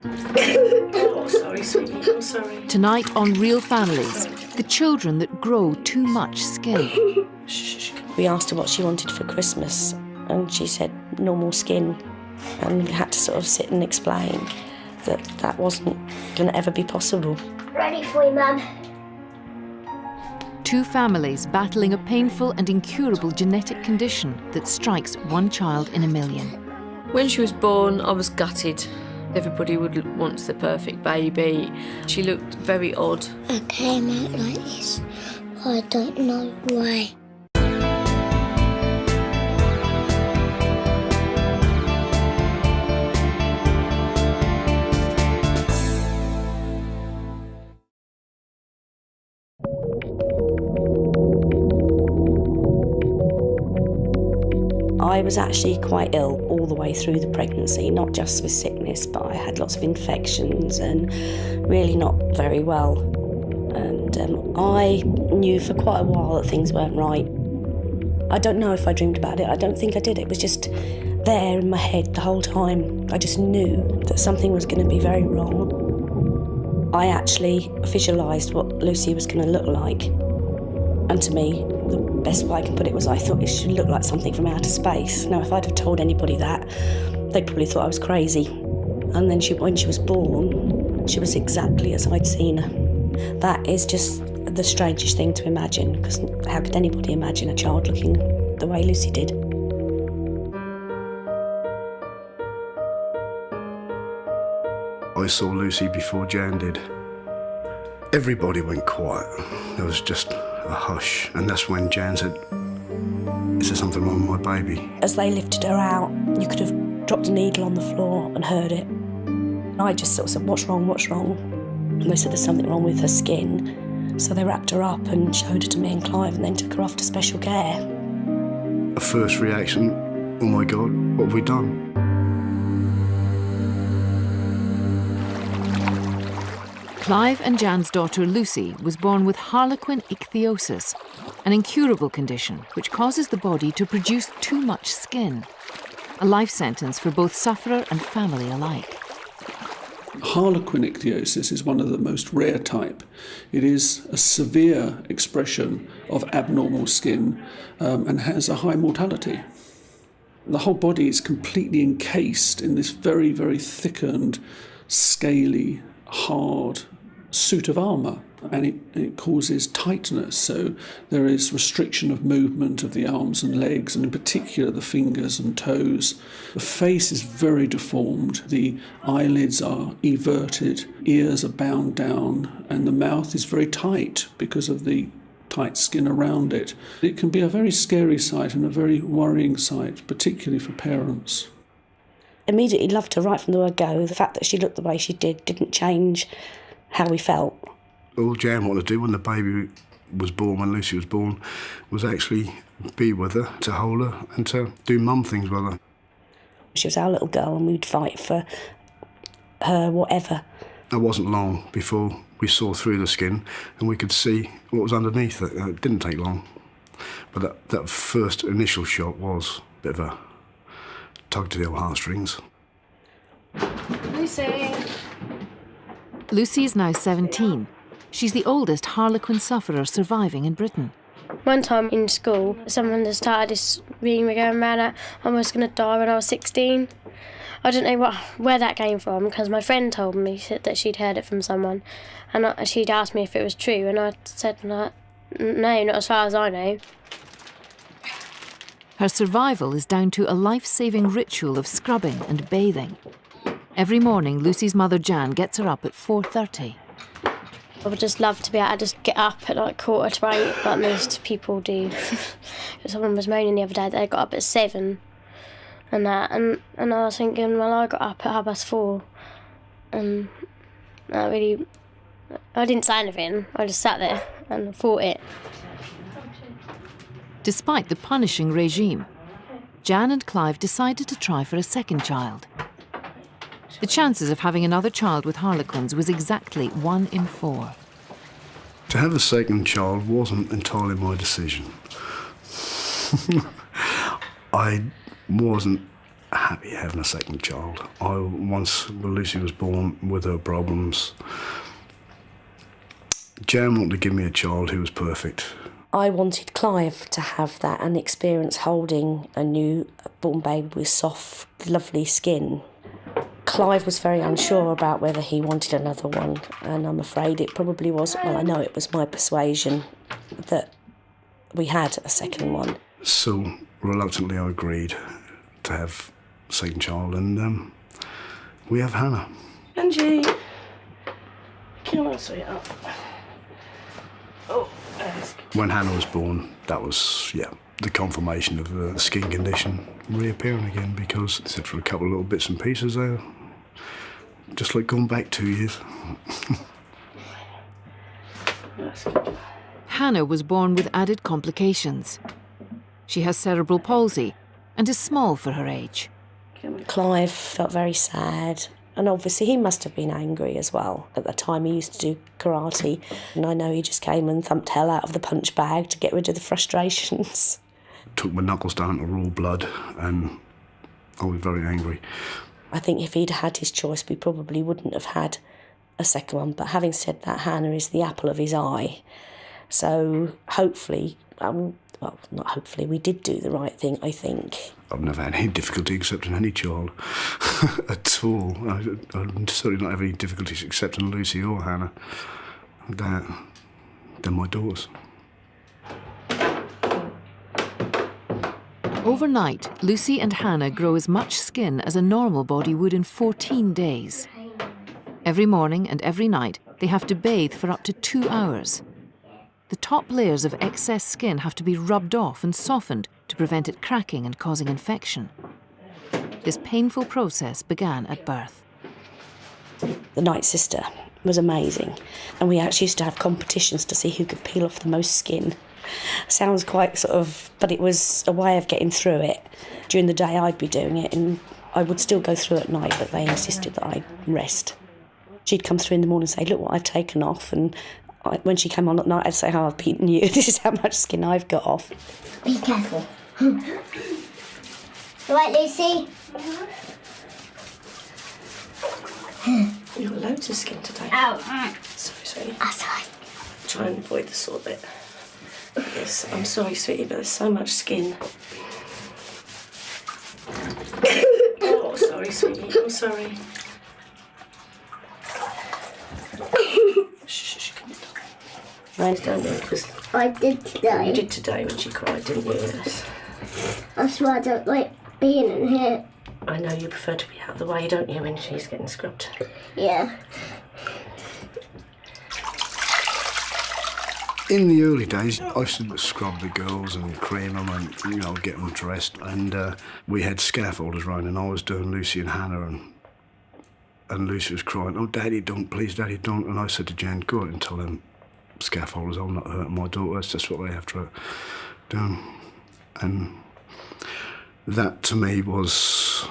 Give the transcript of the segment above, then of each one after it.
Oh, sorry, sweetie. I'm sorry. Tonight on Real Families, the children that grow too much skin. We asked her what she wanted for Christmas, and she said normal skin, and we had to sort of sit and explain that that wasn't going to ever be possible. Ready for you, Mum. Two families battling a painful and incurable genetic condition that strikes one child in a million. When she was born, I was gutted. Everybody wants the perfect baby. She looked very odd. I came out like this. I don't know why. I was actually quite ill all the way through the pregnancy, not just with sickness, but I had lots of infections and really not very well. And I knew for quite a while that things weren't right. I don't know if I dreamed about it. I don't think I did. It was just there in my head the whole time. I just knew that something was going to be very wrong. I actually visualised what Lucy was going to look like. And to me, the best way I can put it was I thought it should look like something from outer space. Now, if I'd have told anybody that, they probably thought I was crazy. And then when she was born, she was exactly as I'd seen her. That is just the strangest thing to imagine, because how could anybody imagine a child looking the way Lucy did? I saw Lucy before Jan did. Everybody went quiet. There was just a hush, and that's when Jan said, "Is there something wrong with my baby?" As they lifted her out, you could have dropped a needle on the floor and heard it. And I just sort of said, "What's wrong, what's wrong?" And they said there's something wrong with her skin. So they wrapped her up and showed her to me and Clive and then took her off to special care. A first reaction, oh my God, what have we done? Clive and Jan's daughter Lucy was born with harlequin ichthyosis, an incurable condition which causes the body to produce too much skin. A life sentence for both sufferer and family alike. Harlequin ichthyosis is one of the most rare type. It is a severe expression of abnormal skin and has a high mortality. The whole body is completely encased in this very, very thickened, scaly, hard suit of armour, and it causes tightness, so there is restriction of movement of the arms and legs, and in particular the fingers and toes. The face is very deformed, the eyelids are everted, ears are bound down, and the mouth is very tight because of the tight skin around it. It can be a very scary sight and a very worrying sight, particularly for parents. Immediately loved her right from the word go. The fact that she looked the way she did didn't change how we felt. All Jan wanted to do when the baby was born, when Lucy was born, was actually be with her, to hold her and to do mum things with her. She was our little girl and we'd fight for her whatever. It wasn't long before we saw through the skin and we could see what was underneath it. It didn't take long. But that first initial shock was a bit of a tug to the old heartstrings. Lucy. Lucy is now 17. She's the oldest harlequin sufferer surviving in Britain. One time in school, someone just started this rumor going around that I was going to die when I was 16. I don't know where that came from, because my friend told me that she'd heard it from someone, and she'd asked me if it was true, and I said, no, not as far as I know. Her survival is down to a life-saving ritual of scrubbing and bathing. Every morning, Lucy's mother Jan gets her up at 4:30. I would just love to be able to just get up at like 7:45, like most people do. Someone was moaning the other day that they got up at 7 and that, and I was thinking, well, I got up at 4:30, and I didn't say anything. I just sat there and fought it. Despite the punishing regime, Jan and Clive decided to try for a second child. The chances of having another child with harlequins was exactly 1 in 4. To have a second child wasn't entirely my decision. I wasn't happy having a second child. Once Lucy was born with her problems, Jan wanted to give me a child who was perfect. I wanted Clive to have that and experience holding a newborn baby with soft, lovely skin. Clive was very unsure about whether he wanted another one, and I'm afraid it probably was, well, I know it was my persuasion that we had a second one. So reluctantly I agreed to have a second child, and we have Hannah. Angie, come on, sweetheart. Oh, when Hannah was born, that was, the confirmation of the skin condition reappearing again, because except for a couple of little bits and pieces there, just like going back 2 years. Hannah was born with added complications. She has cerebral palsy and is small for her age. Clive felt very sad, and obviously he must have been angry as well. At the time he used to do karate, and I know he just came and thumped hell out of the punch bag to get rid of the frustrations. Took my knuckles down to raw blood, and I was very angry. I think if he'd had his choice, we probably wouldn't have had a second one. But having said that, Hannah is the apple of his eye. So hopefully, well, not hopefully, we did do the right thing, I think. I've never had any difficulty accepting any child at all. I'm certainly not having any difficulties accepting Lucy or Hannah. They're my daughters. Overnight, Lucy and Hannah grow as much skin as a normal body would in 14 days. Every morning and every night, they have to bathe for up to 2 hours. The top layers of excess skin have to be rubbed off and softened to prevent it cracking and causing infection. This painful process began at birth. The night sister was amazing, and we actually used to have competitions to see who could peel off the most skin. Sounds quite but it was a way of getting through it. During the day I'd be doing it, and I would still go through at night, but they insisted that I rest. She'd come through in the morning and say, look what I've taken off, and when she came on at night I'd say, oh, I've beaten you, this is how much skin I've got off. Be careful. Right, Lucy? You've got loads of skin today. Ow. Sorry, sweetie. That's right. Try and avoid the sore bit. Yes, I'm sorry, sweetie, but there's so much skin. Oh, sorry, sweetie, I'm sorry. Shh, come on. Don't you? Because I did today. you did today when she cried, didn't you? Yes. That's why I don't like being in here. I know you prefer to be out of the way, don't you, when she's getting scrubbed? Yeah. In the early days, I used to scrub the girls and cream them and, get them dressed. And we had scaffolders around, and I was doing Lucy and Hannah, and Lucy was crying, oh, Daddy, don't, please, Daddy, don't. And I said to Jan, go out and tell them scaffolders, I'm not hurting my daughter, it's just what they have to do. And that, to me, was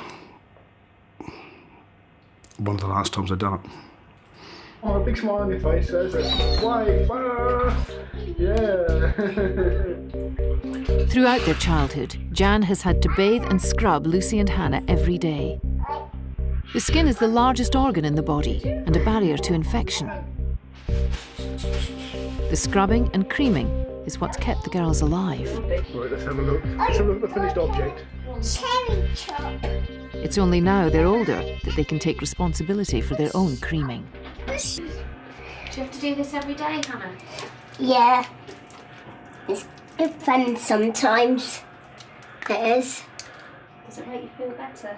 one of the last times I'd done it. Oh, a big smile on your face, says it. Wave, yeah. Throughout their childhood, Jan has had to bathe and scrub Lucy and Hannah every day. The skin is the largest organ in the body and a barrier to infection. The scrubbing and creaming is what's kept the girls alive. Right, let's have a look. Let's have a look at the finished object. Cherry chop. It's only now they're older that they can take responsibility for their own creaming. Do you have to do this every day, Hannah? Yeah. It's good fun sometimes. It is. Does it make you feel better?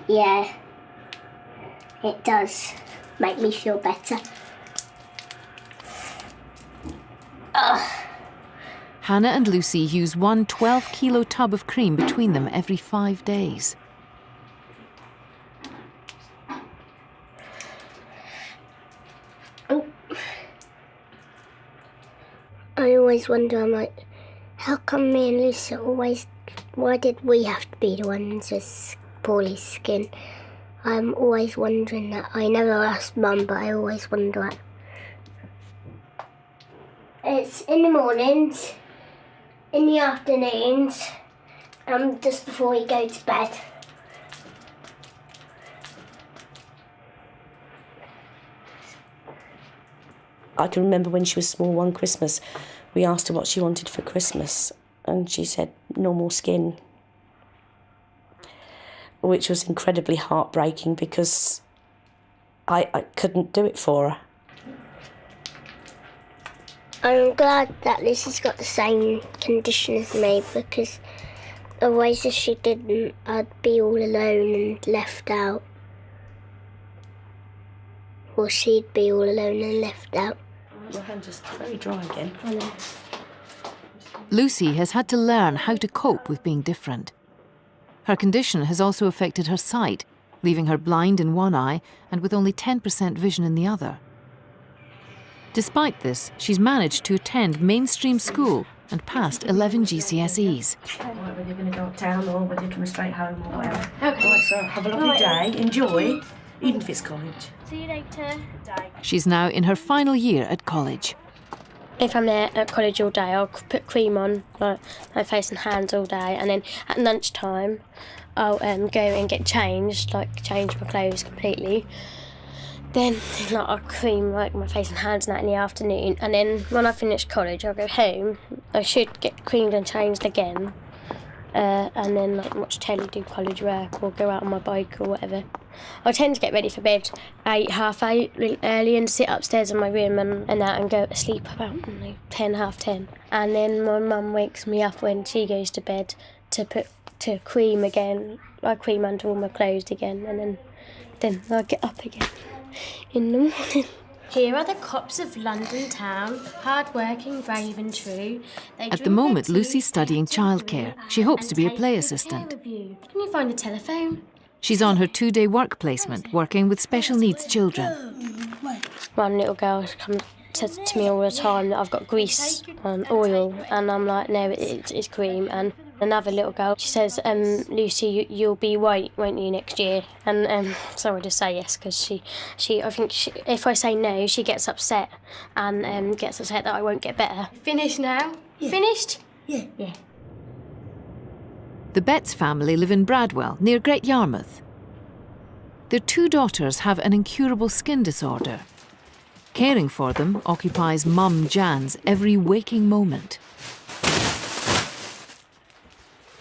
Yeah. It does make me feel better. Hannah and Lucy use one 12-kilo tub of cream between them every 5 days. Oh. I always wonder, how come me and Lucy why did we have to be the ones with poorly skin? I'm always wondering that. I never asked Mum, but I always wonder it. It's in the mornings, in the afternoons, just before we go to bed. I can remember when she was small one Christmas, we asked her what she wanted for Christmas, and she said normal skin, which was incredibly heartbreaking because I couldn't do it for her. I'm glad that Lucy's got the same condition as me, because otherwise if she didn't, I'd be all alone and left out. Or she'd be all alone and left out. Your hand's just very dry again. I know. Lucy has had to learn how to cope with being different. Her condition has also affected her sight, leaving her blind in one eye and with only 10% vision in the other. Despite this, she's managed to attend mainstream school and passed 11 GCSEs. Whether you're going to go uptown or whether you're coming straight home or whatever. Okay. Right, so have a lovely day, enjoy, even if it's college. See you later. She's now in her final year at college. If I'm there at college all day, I'll put cream on like my face and hands all day, and then at lunchtime I'll go and get changed, like change my clothes completely. Then I'll cream like my face and hands and that in the afternoon, and then when I finish college I'll go home. I should get creamed and changed again, and then like watch telly, do college work, or go out on my bike or whatever. I tend to get ready for bed 8, half 8 really early, and sit upstairs in my room and that, and go to sleep about 10, half 10. And then my mum wakes me up when she goes to bed to cream again. I cream under all my clothes again, and then I get up again in the morning. Here are the cops of London town, hard-working, brave and true. At the moment, Lucy's studying childcare. She hopes to be a play assistant. Can you find the telephone? She's on her 2-day work placement, working with special needs children. One little girl says to me all the time that I've got grease and oil, and I'm like, no, it's cream. And another little girl, she says, Lucy, you'll be white, won't you, next year? And so I just say yes, because I think if I say no, she gets upset, and gets upset that I won't get better. Finished now? Yeah. Finished? Yeah. Yeah. The Betts family live in Bradwell, near Great Yarmouth. Their 2 daughters have an incurable skin disorder. Caring for them occupies Mum Jan's every waking moment.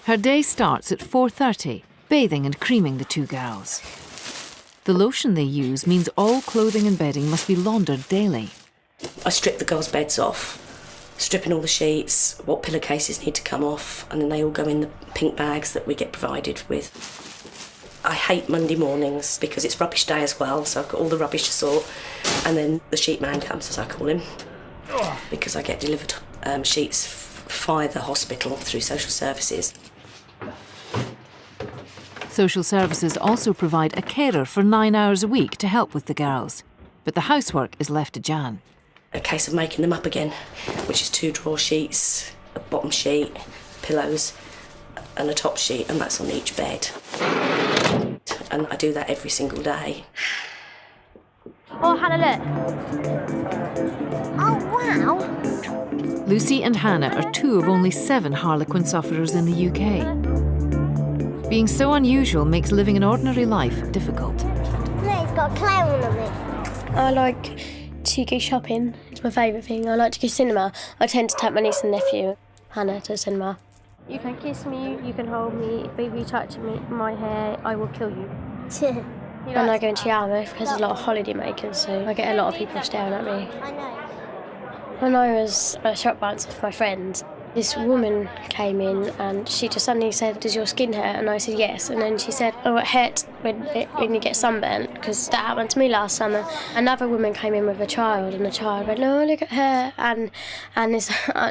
Her day starts at 4:30, bathing and creaming the 2 girls. The lotion they use means all clothing and bedding must be laundered daily. I strip the girls' beds off, stripping all the sheets, what pillowcases need to come off, and then they all go in the pink bags that we get provided with. I hate Monday mornings because it's rubbish day as well, so I've got all the rubbish to sort, and then the sheet man comes, as I call him, because I get delivered sheets via the hospital through social services. Social services also provide a carer for 9 hours a week to help with the girls, but the housework is left to Jan. A case of making them up again, which is 2 drawer sheets, a bottom sheet, pillows, and a top sheet, and that's on each bed. And I do that every single day. Oh, Hannah, look. Oh, wow. Lucy and Hannah are 2 of only 7 Harlequin sufferers in the UK. Being so unusual makes living an ordinary life difficult. Look, it's got a clown on it. I like to go shopping. It's my favourite thing. I like to go cinema. I tend to take my niece and nephew, Hannah, to the cinema. You can kiss me, you can hold me, but if you touch me, my hair, I will kill you. When I go into Yarmouth, because there's a lot of holiday makers, so I get a lot of people staring at me. I know. When I was at a shop once with my friends, this woman came in and she just suddenly said, "Does your skin hurt?" And I said yes. And then she said, "Oh, it hurts when you get sunburnt," because that happened to me last summer. Another woman came in with a child, and the child went, "No, look at her." And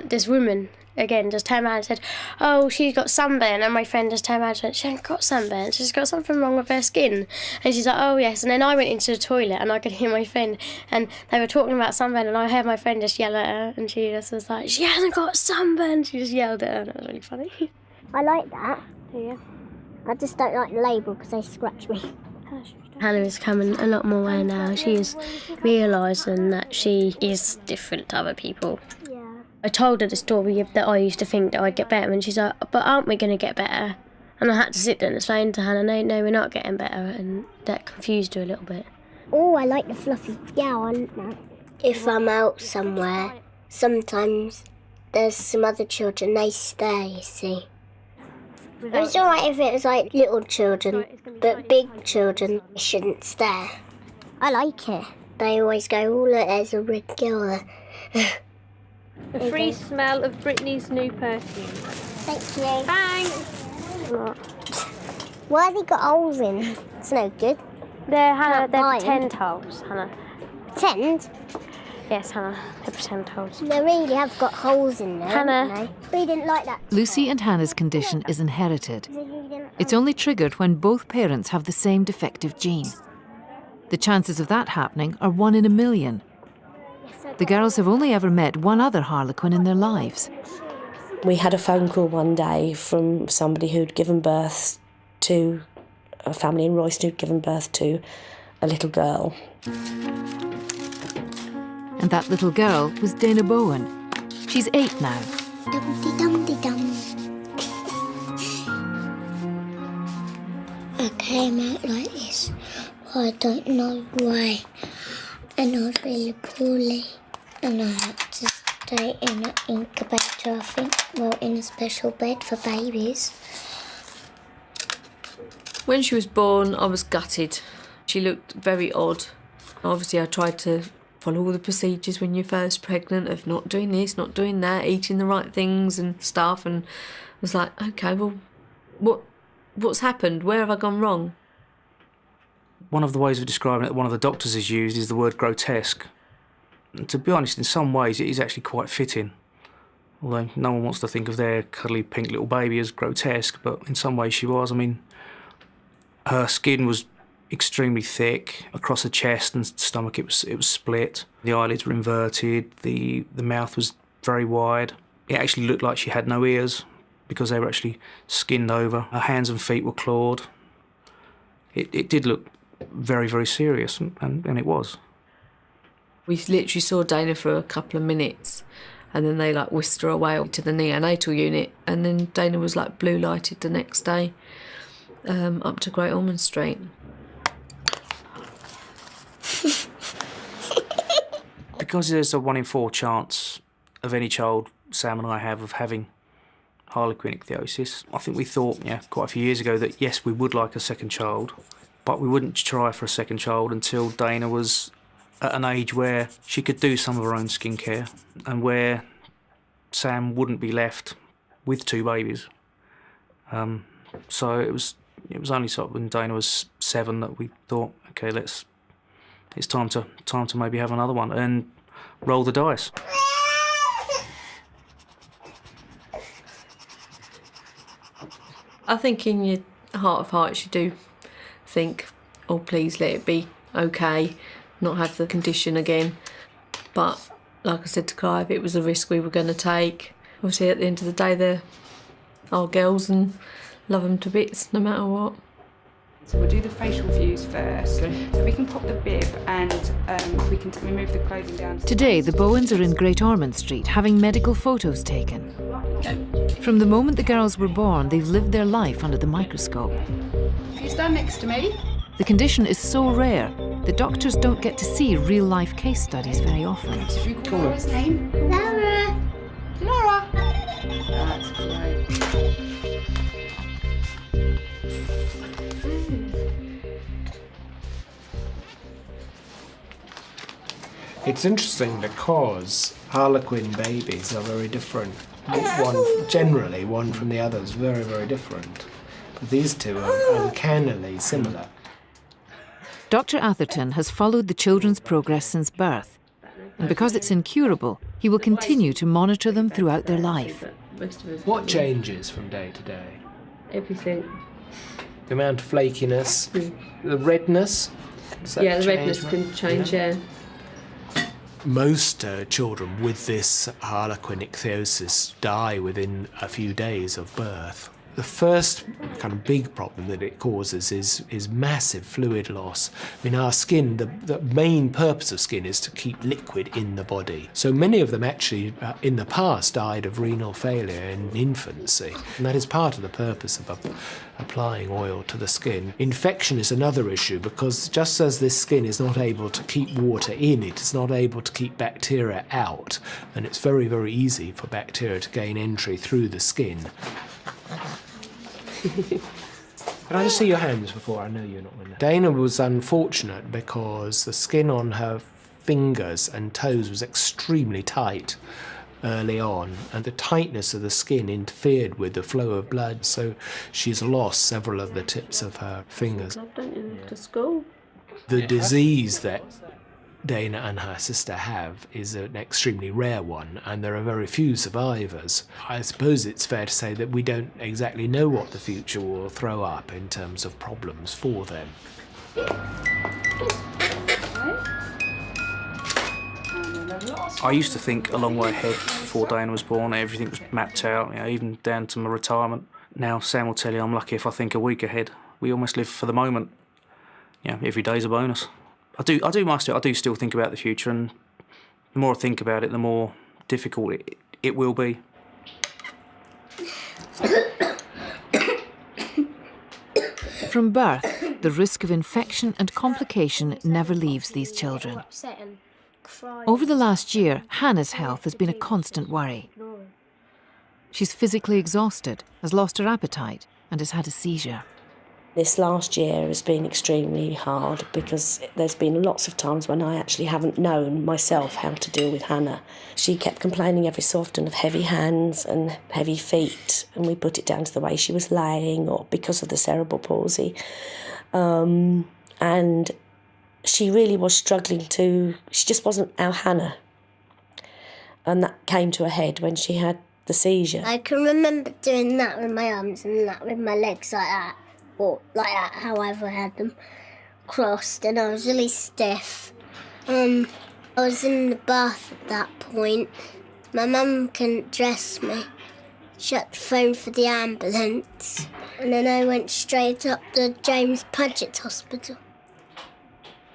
this woman again just turned around and said, "Oh, she's got sunburn." And my friend just turned around and said, "She ain't got sunburn, she's got something wrong with her skin." And she's like, "Oh yes." And then I went into the toilet and I could hear my friend, and they were talking about sunburn, and I heard my friend just yell at her, and she just was like, "She hasn't got sunburn." She just yelled at her, and it was really funny. I like that. Yeah. I just don't like the label because they scratch me. Hannah is coming a lot more aware now. She is realising that she is different to other people. Yeah. I told her the story that I used to think that I'd get better, and she's like, "But aren't we going to get better?" And I had to sit there and explain to Hannah, no, we're not getting better, and that confused her a little bit. Oh, I like the fluffy. Yeah, I like that. if I'm out somewhere, sometimes there's some other children, they stare, you see. It's all right if it was like little children, but big children shouldn't stare. I like it. They always go, oh look, there's a red girl there. A free smell of Brittany's new perfume. Thank you. Thanks. Why have they got holes in? It's no good. They're Can't pretend holes, Hannah. Pretend? Yes, Hannah, they're pretend holes. They really have got holes in there, Hannah. haven't they? We didn't like that. Lucy and Hannah's condition is inherited. It's only triggered when both parents have the same defective gene. The chances of that happening are 1 in a million. The girls have only ever met one other Harlequin in their lives. We had a phone call one day from somebody who'd given birth to a family in Royston who'd given birth to a little girl. And that little girl was Dana Bowen. She's 8 now. Dum-de-dum-de-dum. I came out like this. I don't know why. And I was really poorly. And I had to stay in an incubator, I think. Well, in a special bed for babies. When she was born, I was gutted. She looked very odd. Obviously, I tried to follow all the procedures when you're first pregnant of not doing this, not doing that, eating the right things and stuff. And I was like, okay, well, what's happened? Where have I gone wrong? One of the ways of describing it that one of the doctors has used is the word grotesque. And to be honest, in some ways it is actually quite fitting. Although no one wants to think of their cuddly pink little baby as grotesque, but in some ways she was. I mean, her skin was extremely thick across her chest and stomach. It was split. The eyelids were inverted. The mouth was very wide. It actually looked like she had no ears because they were actually skinned over. Her hands and feet were clawed. It did look very, very serious, and it was. We literally saw Dana for a couple of minutes, and then they whisked her away to the neonatal unit, and then Dana was blue lighted the next day up to Great Ormond Street. Because there's a 1 in 4 chance of any child Sam and I have of having Harlequin ichthyosis, I think we thought, quite a few years ago that yes, we would like a second child, but we wouldn't try for a second child until Dana was at an age where she could do some of her own skincare and where Sam wouldn't be left with 2 babies. So it was only sort of when Dana was 7 that we thought, okay, it's time to maybe have another one and roll the dice. I think in your heart of hearts you do think, oh please let it be okay, not have the condition again. But like I said to Clive, it was a risk we were going to take. Obviously at the end of the day they're our girls and love them to bits no matter what. So we'll do the facial views first. Okay. So we can pop the bib and we can remove the clothing down. Today, the Bowens are in Great Ormond Street having medical photos taken. From the moment the girls were born, they've lived their life under the microscope. If you stand next to me. The condition is so rare that doctors don't get to see real-life case studies very often. So if you call Laura's name. Laura. Laura. That's great. It's interesting because Harlequin babies are very different. One from the others, very, very different. But these two are uncannily similar. Dr. Atherton has followed the children's progress since birth, and because it's incurable, he will continue to monitor them throughout their life. What changes from day to day? Everything. The amount of flakiness, the redness? Yeah, the redness can change, yeah. Most children with this Harlequin ichthyosis die within a few days of birth. The first kind of big problem that it causes is massive fluid loss. I mean, our skin, the main purpose of skin is to keep liquid in the body. So many of them actually, in the past, died of renal failure in infancy. And that is part of the purpose of applying oil to the skin. Infection is another issue because just as this skin is not able to keep water in, it is not able to keep bacteria out. And it's very, very easy for bacteria to gain entry through the skin. Can I just see your hands before I know you're not in there? Dana was unfortunate because the skin on her fingers and toes was extremely tight early on, and the tightness of the skin interfered with the flow of blood, so she's lost several of the tips of her fingers. Don't you to school? The disease that Dana and her sister have is an extremely rare one, and there are very few survivors. I suppose it's fair to say that we don't exactly know what the future will throw up in terms of problems for them. I used to think a long way ahead before Dana was born. Everything was mapped out, you know, even down to my retirement. Now Sam will tell you I'm lucky if I think a week ahead. We almost live for the moment. Yeah, every day's a bonus. I do still think about the future, and the more I think about it, the more difficult it will be. From birth, the risk of infection and complication never leaves these children. Over the last year, Hannah's health has been a constant worry. She's physically exhausted, has lost her appetite, and has had a seizure. This last year has been extremely hard because there's been lots of times when I actually haven't known myself how to deal with Hannah. She kept complaining every so often of heavy hands and heavy feet, and we put it down to the way she was laying or because of the cerebral palsy. And she really was struggling she just wasn't our Hannah. And that came to a head when she had the seizure. I can remember doing that with my arms and that with my legs like that. Or like that, however I had them crossed, and I was really stiff. I was in the bath at that point. My mum couldn't dress me. She had to phone for the ambulance, and then I went straight up to James Paget Hospital.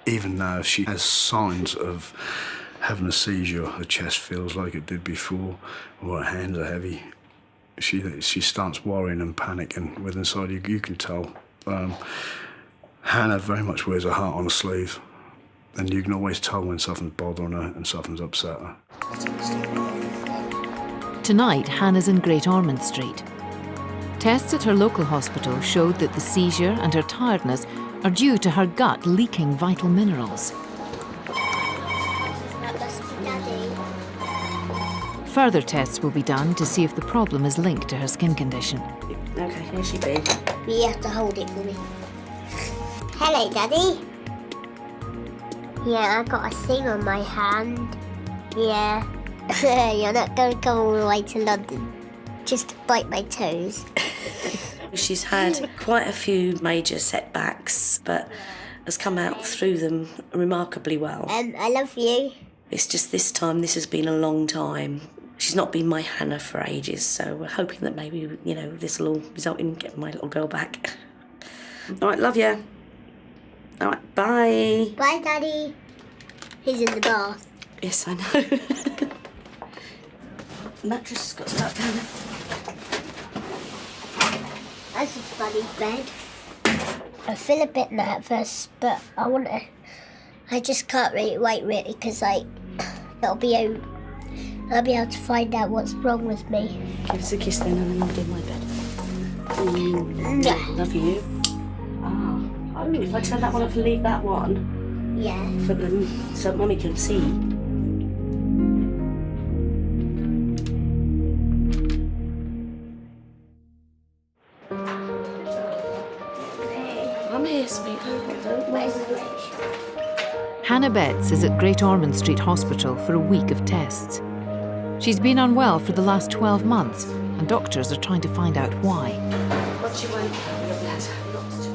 Even now, she has signs of having a seizure. Her chest feels like it did before, or her hands are heavy. She starts worrying and panicking with inside you can tell. Hannah very much wears her heart on her sleeve, and you can always tell when something's bothering her and something's upset her. Tonight, Hannah's in Great Ormond Street. Tests at her local hospital showed that the seizure and her tiredness are due to her gut leaking vital minerals. Further tests will be done to see if the problem is linked to her skin condition. Okay, here she be. You have to hold it for me. Hello, Daddy. Yeah, I got a thing on my hand. Yeah. You're not going to go all the way to London just to bite my toes. She's had quite a few major setbacks, but has come out through them remarkably well. I love you. It's just this time, this has been a long time. She's not been my Hannah for ages, so we're hoping that maybe, this will all result in getting my little girl back. All right, love you. All right, bye. Bye, Daddy. He's in the bath. Yes, I know. Mattress got stuck down there. That's a funny bed. I feel a bit nervous, but I just can't really wait, because I'll be able to find out what's wrong with me. Give us a kiss then, and then I'll do my bed. Love you. Okay. If I turn that one off and leave that one. Yeah. For them, so Mummy can see. I'm here, sweetheart. Don't wait. Hannah Betts is at Great Ormond Street Hospital for a week of tests. She's been unwell for the last 12 months, and doctors are trying to find out why. What do you want?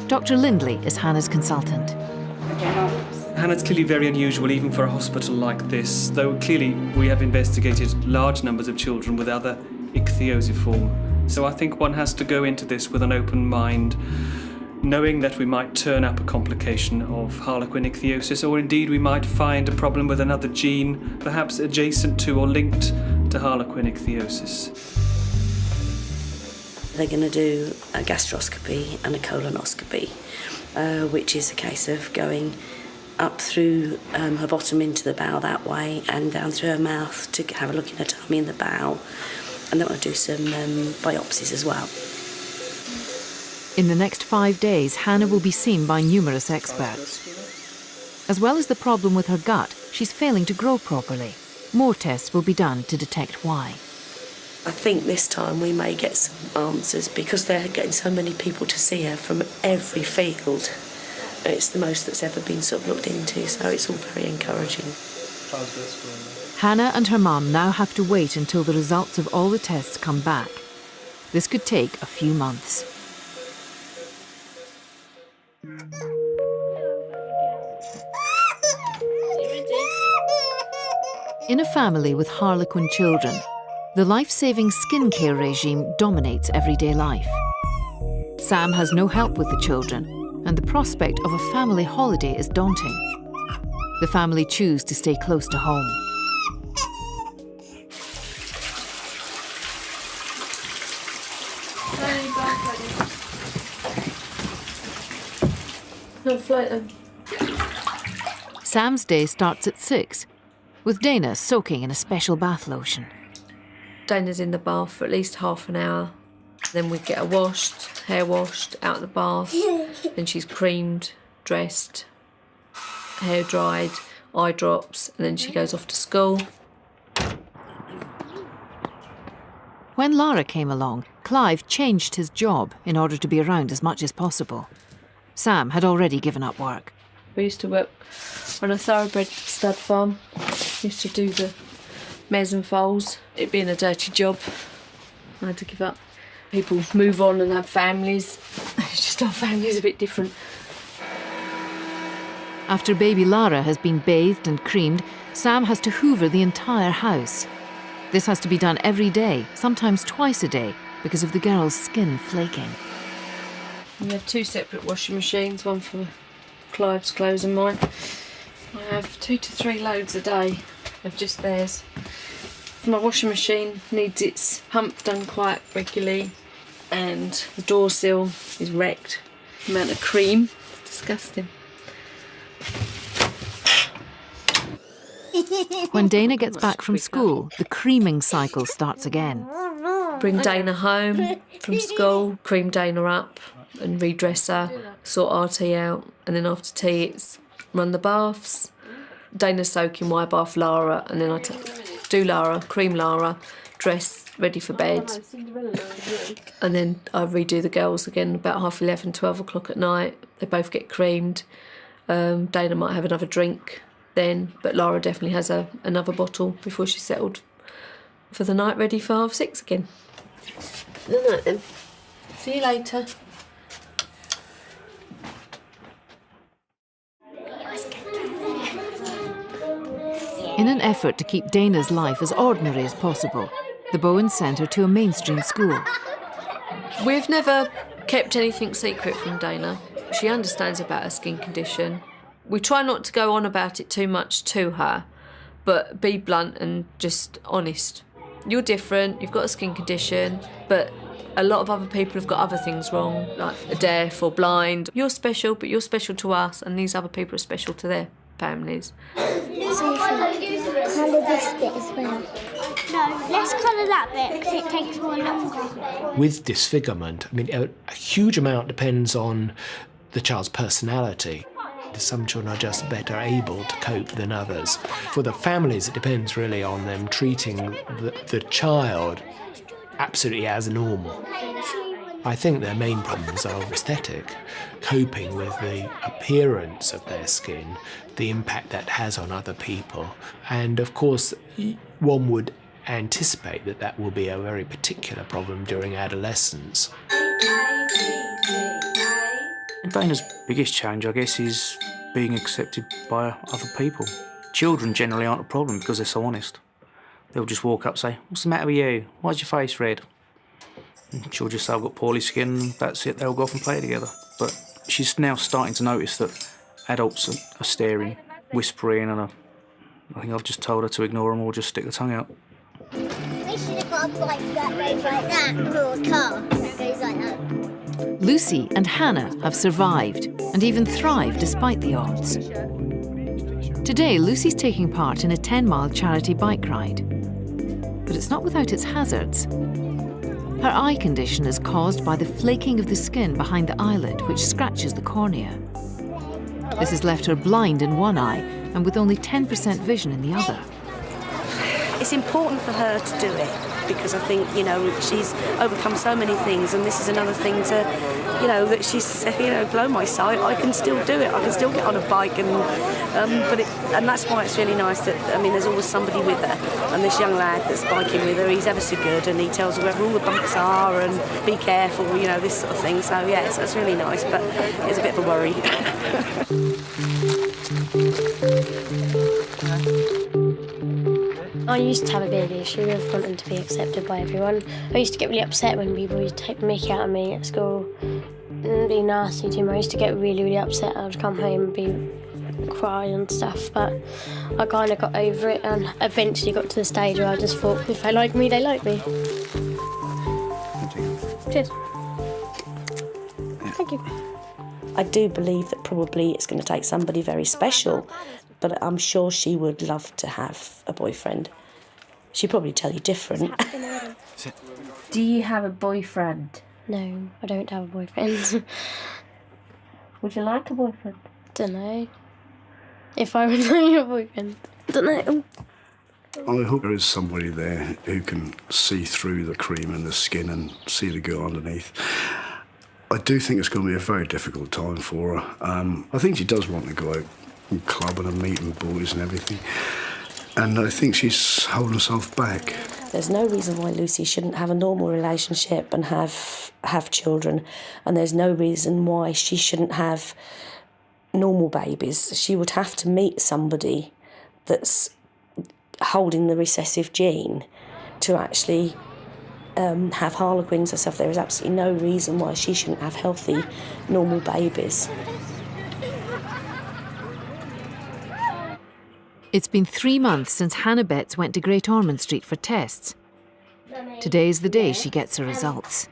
Dr. Lindley is Hannah's consultant. Hannah's clearly very unusual even for a hospital like this, though clearly we have investigated large numbers of children with other ichthyosiform So I think one has to go into this with an open mind, knowing that we might turn up a complication of harlequin ichthyosis, or indeed we might find a problem with another gene, perhaps adjacent to or linked to harlequin ichthyosis. They're going to do a gastroscopy and a colonoscopy, which is a case of going up through her bottom into the bowel that way and down through her mouth to have a look in her tummy and the bowel. And then we'll do some biopsies as well. In the next 5 days, Hannah will be seen by numerous experts. As well as the problem with her gut, she's failing to grow properly. More tests will be done to detect why. I think this time we may get some answers because they're getting so many people to see her from every field. It's the most that's ever been sort of looked into, so it's all very encouraging. Hannah and her mum now have to wait until the results of all the tests come back. This could take a few months. In a family with harlequin children, the life-saving skincare regime dominates everyday life. Sam has no help with the children, and the prospect of a family holiday is daunting. The family choose to stay close to home. No float them. Sam's day starts at 6, with Dana soaking in a special bath lotion. Dana's in the bath for at least half an hour. Then we get her washed, hair washed, out the bath. Then she's creamed, dressed, hair dried, eye drops, and then she goes off to school. When Lara came along, Clive changed his job in order to be around as much as possible. Sam had already given up work. We used to work on a thoroughbred stud farm. Used to do the mares and foals. It being a dirty job, I had to give up. People move on and have families. It's just our family's a bit different. After baby Lara has been bathed and creamed, Sam has to hoover the entire house. This has to be done every day, sometimes twice a day, because of the girl's skin flaking. We have 2 separate washing machines, one for Clive's clothes and mine. I have 2 to 3 loads a day of just theirs. My washing machine needs its pump done quite regularly, and the door sill is wrecked. The amount of cream, it's disgusting. When Dana gets back from school, the creaming cycle starts again. Bring Dana home from school, cream Dana up and redress her, sort our tea out, and then after tea it's run the baths. Dana soaking while I bath Lara, and then I do Lara, cream Lara, dress, ready for bed. And then I redo the girls again about 11:30, 12 o'clock at night. They both get creamed. Dana might have another drink then, but Lara definitely has another bottle before she's settled for the night, ready for 6:30 again. Good night then. See you later. In an effort to keep Dana's life as ordinary as possible, the Bowens sent her to a mainstream school. We've never kept anything secret from Dana. She understands about her skin condition. We try not to go on about it too much to her, but be blunt and just honest. You're different, you've got a skin condition, but a lot of other people have got other things wrong, like deaf or blind. You're special, but you're special to us, and these other people are special to their families. Colour this bit as well. No, let's colour that bit because it takes more longer. With disfigurement, I mean, a huge amount depends on the child's personality. Some children are just better able to cope than others. For the families, it depends really on them treating the child absolutely as normal. I think their main problems are aesthetic, coping with the appearance of their skin, the impact that has on other people. And of course, one would anticipate that that will be a very particular problem during adolescence. Dana's biggest challenge, I guess, is being accepted by other people. Children generally aren't a problem because they're so honest. They'll just walk up and say, "What's the matter with you? Why's your face red?" She'll just say, I've got poorly skin, and that's it, they'll go off and play together. But she's now starting to notice that adults are staring, whispering, and I think I've just told her to ignore them or just stick the tongue out. We should have got a bike that goes like that, or a car that goes like that. Lucy and Hannah have survived and even thrived despite the odds. Today, Lucy's taking part in a 10-mile charity bike ride. But it's not without its hazards. Her eye condition is caused by the flaking of the skin behind the eyelid, which scratches the cornea. This has left her blind in one eye and with only 10% vision in the other. It's important for her to do it because I think, you know, she's overcome so many things, and this is another thing to, you know, that she's said, you know, blow my sight, I can still do it, I can still get on a bike, and that's why it's really nice that, I mean, there's always somebody with her, and this young lad that's biking with her, he's ever so good, and he tells her where all the bumps are, and be careful, you know, this sort of thing, so yeah, so it's really nice, but it's a bit of a worry. I used to have a big issue with wanting to be accepted by everyone. I used to get really upset when people used to take the mickey out of me at school and be nasty to me. I used to get really, really upset. I'd come home and cry and stuff, but I kind of got over it and eventually got to the stage where I just thought, if they like me, they like me. Cheers. Thank you. I do believe that probably it's going to take somebody very special, but I'm sure she would love to have a boyfriend. She'd probably tell you different. Do you have a boyfriend? No, I don't have a boyfriend. Would you like a boyfriend? Don't know. If I would like a boyfriend. Don't know. I hope there is somebody there who can see through the cream and the skin and see the girl underneath. I do think it's going to be a very difficult time for her. I think she does want to go out and clubbing and meeting boys and everything. And I think she's holding herself back. There's no reason why Lucy shouldn't have a normal relationship and have children. And there's no reason why she shouldn't have normal babies. She would have to meet somebody that's holding the recessive gene to actually have harlequins herself. There is absolutely no reason why she shouldn't have healthy, normal babies. It's been 3 months since Hannah Betts went to Great Ormond Street for tests. Today is the day she gets her results.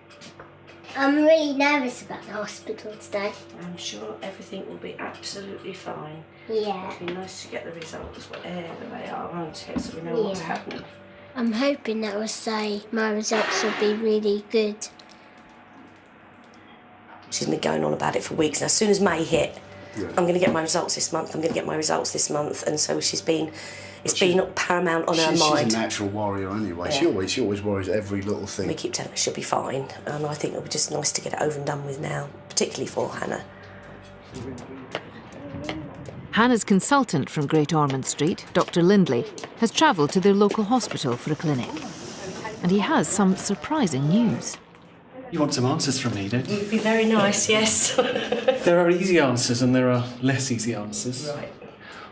I'm really nervous about the hospital today. I'm sure everything will be absolutely fine. Yeah. It'll be nice to get the results, whatever they are, won't it, so we know what's happening. I'm hoping that will say my results will be really good. She's been going on about it for weeks, and as soon as May hit, I'm going to get my results this month, I'm going to get my results this month, and so it's been paramount on her mind. She's a natural warrior anyway. Yeah. She always worries every little thing. We keep telling her she'll be fine, and I think it'll be just nice to get it over and done with now, particularly for Hannah. Hannah's consultant from Great Ormond Street, Dr. Lindley, has travelled to their local hospital for a clinic. And he has some surprising news. You want some answers from me, don't you? It'd be very nice, yes. There are easy answers and there are less easy answers. Right.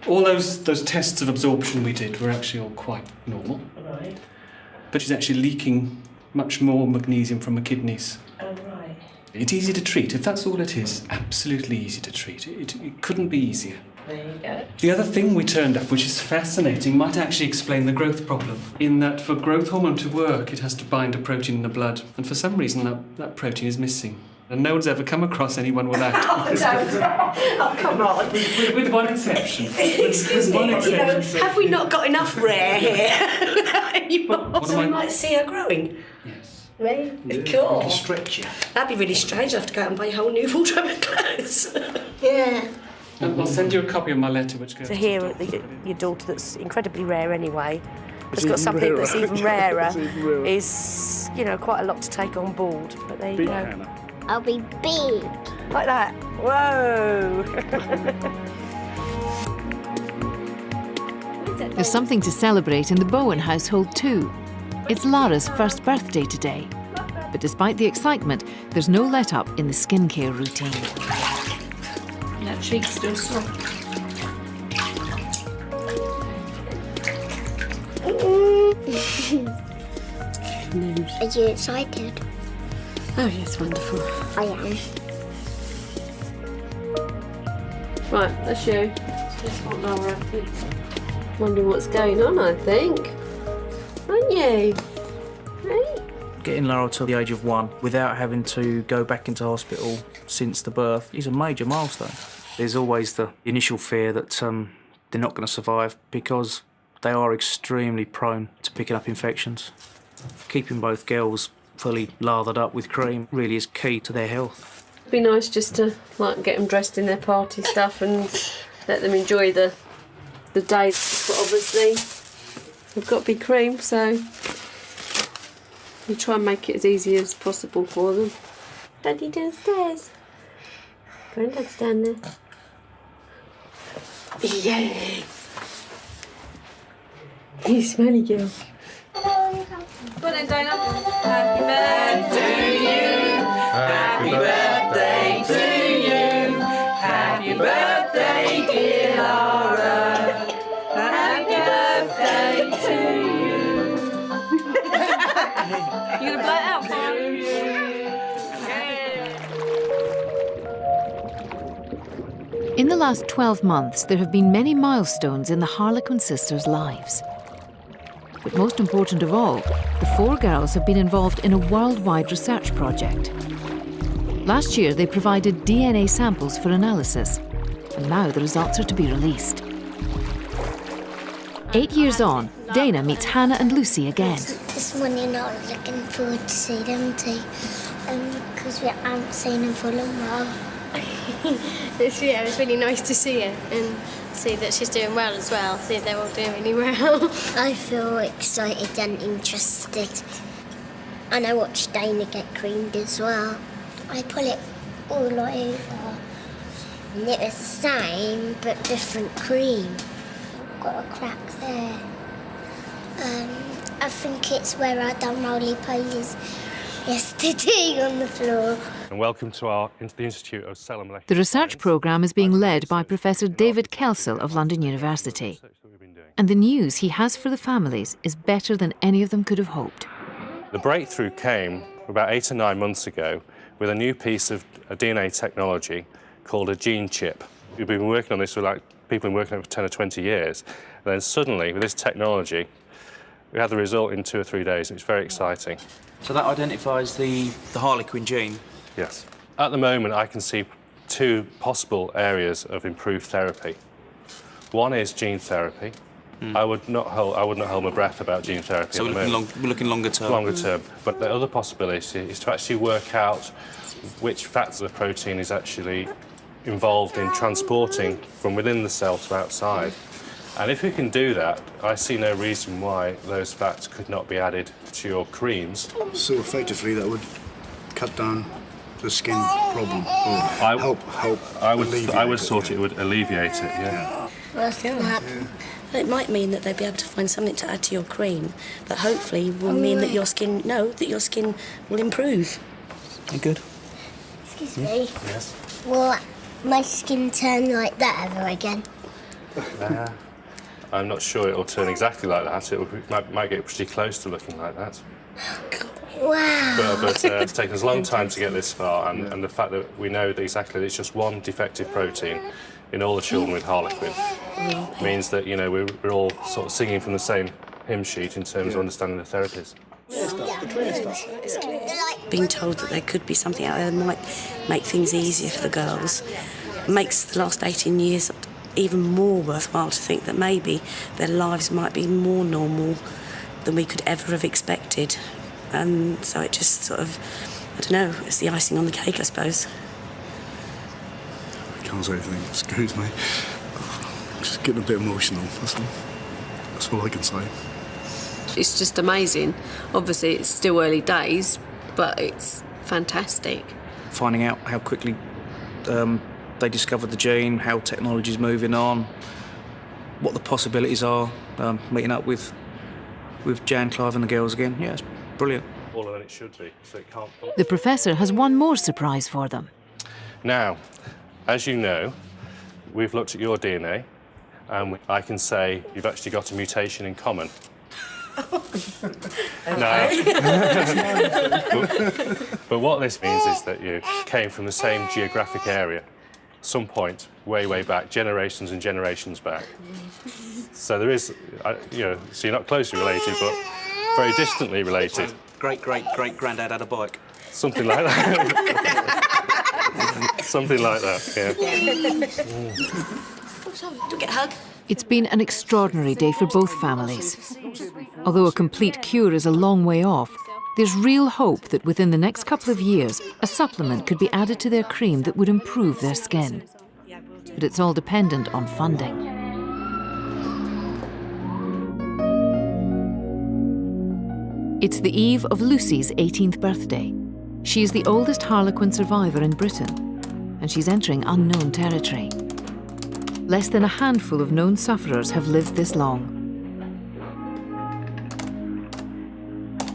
All those tests of absorption we did were actually all quite normal. Right. But she's actually leaking much more magnesium from her kidneys. Oh, right. It's easy to treat, if that's all it is. Absolutely easy to treat. It couldn't be easier. There you go. The other thing we turned up, which is fascinating, might actually explain the growth problem, in that for growth hormone to work, it has to bind a protein in the blood, and for some reason that protein is missing. And no one's ever come across anyone with that. Oh, come on. With one exception. Excuse me, have we not got enough rare here anymore? So we might see her growing? Yes. Really? Yeah, cool. we can stretch you. That'd be really strange. I'd have to go out and buy a whole new wardrobe of clothes. Yeah. I'll send you a copy of my letter, which goes... To hear your daughter, that's incredibly rare ananyway, has got something that's even rarer, is, you know, quite a lot to take on board. But there you go. Hannah. I'll be big. Like that. Whoa! There's something to celebrate in the Bowen household too. It's Lara's first birthday today. But despite the excitement, there's no let-up in the skincare routine. That cheek's still soft. Are you excited? Oh, yes, wonderful. I am. Right, that's you. Just want Laura. Wondering what's going on, I think. Aren't you? Hey? Getting Laura to the age of 1 without having to go back into hospital since the birth is a major milestone. There's always the initial fear that they're not going to survive because they are extremely prone to picking up infections. Keeping both girls fully lathered up with cream really is key to their health. It'd be nice just to get them dressed in their party stuff and let them enjoy the day. But obviously, we've got to be cream, so we try and make it as easy as possible for them. Daddy downstairs. Granddad's down there. Yay! You smelly girl. Well then, Dana. Happy birthday to you. Happy birthday to you. Happy birthday, dear Laura. Happy birthday to you. You gonna blow it out for me? In the last 12 months, there have been many milestones in the Harlequin sisters' lives. But most important of all, the 4 girls have been involved in a worldwide research project. Last year, they provided DNA samples for analysis, and now the results are to be released. 8 years on, Dana meets Hannah and Lucy again. This morning I was looking forward to see them too, because we haven't seen them for a long while. Yeah, it was really nice to see her and see that she's doing well as well, see they're all doing really well. I feel excited and interested. And I watched Dana get creamed as well. I pull it all over, and it was the same but different cream. Got a crack there. I think it's where I done roly-polies yesterday on the floor. And welcome to the Institute of Cell and Molecular The research programme is being led by Professor David Kelsall of London University. And the news he has for the families is better than any of them could have hoped. The breakthrough came about 8 or 9 months ago with a new piece of DNA technology called a gene chip. We've been working on this with people have been working on it for 10 or 20 years. And then suddenly, with this technology, we had the result in 2 or 3 days. It's very exciting. So that identifies the Harlequin gene? Yes. At the moment, I can see 2 possible areas of improved therapy. One is gene therapy. I would not hold my breath about gene therapy. So we're looking longer term. Longer term. But the other possibility is to actually work out which factor of the protein is actually involved in transporting from within the cell to outside. And if we can do that, I see no reason why those fats could not be added to your creams. So effectively, that would cut down the skin problem, or help I would have thought it would alleviate it. Yeah. It might mean that they'll be able to find something to add to your cream that hopefully will mean that your skin will improve. You good? Excuse me. Yes. Will my skin turn like that ever again? I'm not sure it will turn exactly like that. It might get pretty close to looking like that. Wow. But it's taken us a long time to get this far, and the fact that we know that exactly it's just one defective protein in all the children with Harlequin means that we're all sort of singing from the same hymn sheet in terms of understanding the therapies. Being told that there could be something out there that might make things easier for the girls makes the last 18 years even more worthwhile to think that maybe their lives might be more normal than we could ever have expected. And so it just sort of, I don't know, it's the icing on the cake, I suppose. I can't say anything, excuse me. Just getting a bit emotional, that's all I can say. It's just amazing. Obviously, it's still early days, but it's fantastic. Finding out how quickly they discovered the gene, how technology's moving on, what the possibilities are, meeting up with Jan, Clive and the girls again. Yeah, it's brilliant. All than it should be, so it can't... The professor has one more surprise for them. Now, as you know, we've looked at your DNA, and I can say you've actually got a mutation in common. No. But what this means is that you came from the same geographic area, some point way, way back, generations and generations back. So there is, so you're not closely related, but very distantly related. Great-great-great-granddad had a bike. Something like that. Something like that, yeah. Do get a hug? It's been an extraordinary day for both families. Although a complete cure is a long way off, there's real hope that within the next couple of years, a supplement could be added to their cream that would improve their skin. But it's all dependent on funding. It's the eve of Lucy's 18th birthday. She is the oldest Harlequin survivor in Britain, and she's entering unknown territory. Less than a handful of known sufferers have lived this long.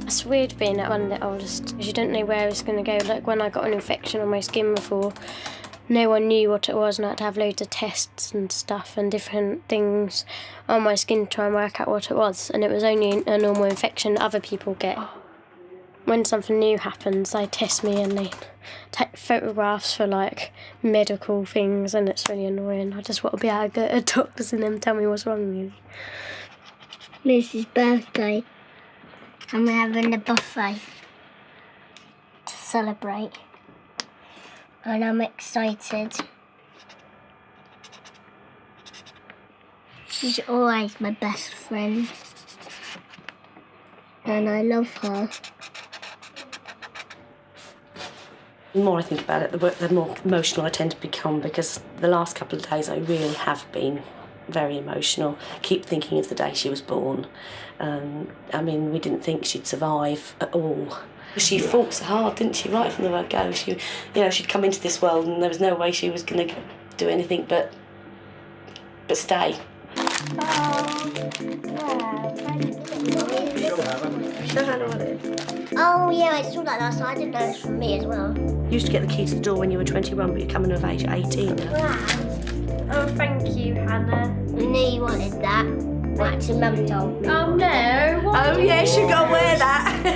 It's weird being one of the oldest, because you don't know where it's going to go. Like when I got an infection on my skin before, no one knew what it was, and I had to have loads of tests and stuff and different things on my skin to try and work out what it was. And it was only a normal infection that other people get. When something new happens, they test me and they take photographs for like medical things, and it's really annoying. I just want to be able to go to doctors and them tell me what's wrong with me. Lucy's birthday, and we're having a buffet to celebrate. And I'm excited. She's always my best friend. And I love her. The more I think about it, the more emotional I tend to become, because the last couple of days I really have been very emotional. I keep thinking of the day she was born. We didn't think she'd survive at all. She fought so hard, didn't she, right from the word go. She'd come into this world and there was no way she was going to do anything but stay. Oh yeah, I saw that last night. I didn't know it was from me as well. You used to get the key to the door when you were 21, but you're coming of age at 18 now. Oh, thank you, Hannah. I knew you wanted that. Actually, Mum told me. Oh no. Oh yes, you've got to wear that.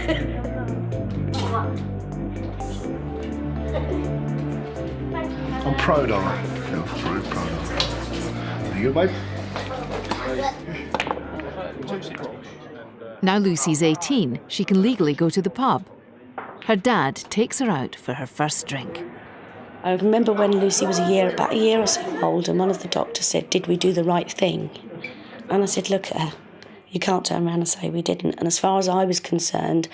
I'm proud of her. Yeah, very proud of her. Are you, babe? Now Lucy's 18, she can legally go to the pub. Her dad takes her out for her first drink. I remember when Lucy was about a year or so old, and one of the doctors said, "Did we do the right thing?" And I said, "Look at her. You can't turn around and say we didn't." And as far as I was concerned,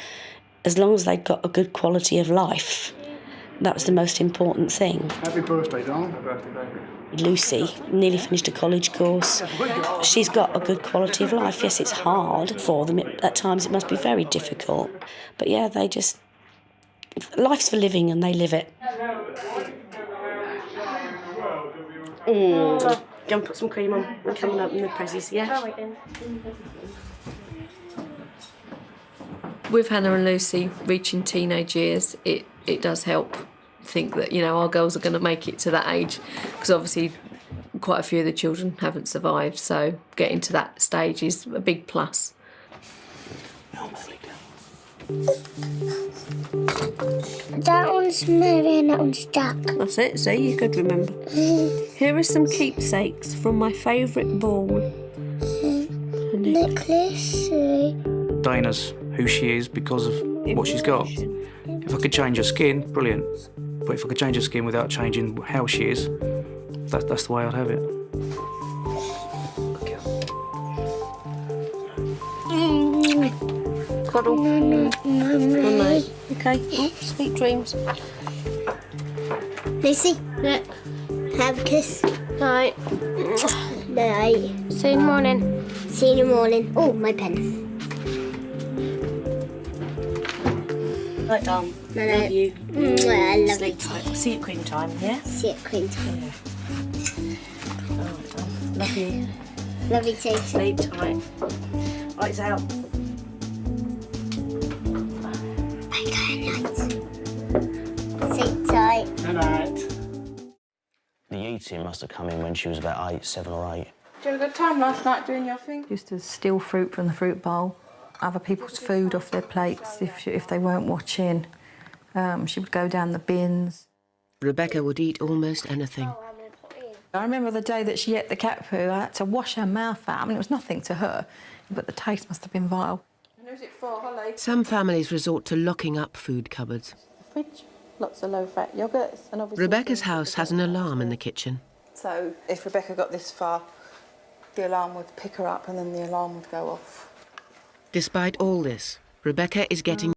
as long as they'd got a good quality of life, that was the most important thing. Happy birthday, darling. Lucy nearly finished a college course. She's got a good quality of life. Yes, it's hard for them. At times it must be very difficult. But yeah, life's for living and they live it. Go and put some cream on and come and open the prezzies, yeah? With Hannah and Lucy reaching teenage years, it does help think that, our girls are going to make it to that age, because obviously quite a few of the children haven't survived, so getting to that stage is a big plus. That one's Mary and that one's Jack. That's it, see, you could remember. Here are some keepsakes from my favourite ball. Necklace. Dana's who she is because of what she's got. If I could change her skin, brilliant. But if I could change her skin without changing how she is, that's the way I'd have it. Cuddle. No. Okay. Sweet dreams. Lucy. Yeah. Have a kiss. Night. Night. See you in the morning. See you in the morning. Oh, my pen. Right, darling. No. Love you. I love Sleep you. tight. See you at Queen time, yeah? See you at Queen time. Yeah. All right, darling. Love you. Love you too. Sleep tight. Lights out. Sit tight. Good night. The eating must have come in when she was about 7 or 8. Did you have a good time last night doing your thing? Used to steal fruit from the fruit bowl other people's food off their plates if they weren't watching. She would go down the bins. Rebecca would eat almost anything. I remember the day that she ate the cat poo, I had to wash her mouth out. I mean, it was nothing to her, but the taste must have been vile. And who's it for, Holly? Some families resort to locking up food cupboards. Fridge, lots of low-fat yoghurts, and obviously... Rebecca's house has an alarm in the kitchen. So if Rebecca got this far, the alarm would pick her up and then the alarm would go off. Despite all this, Rebecca is getting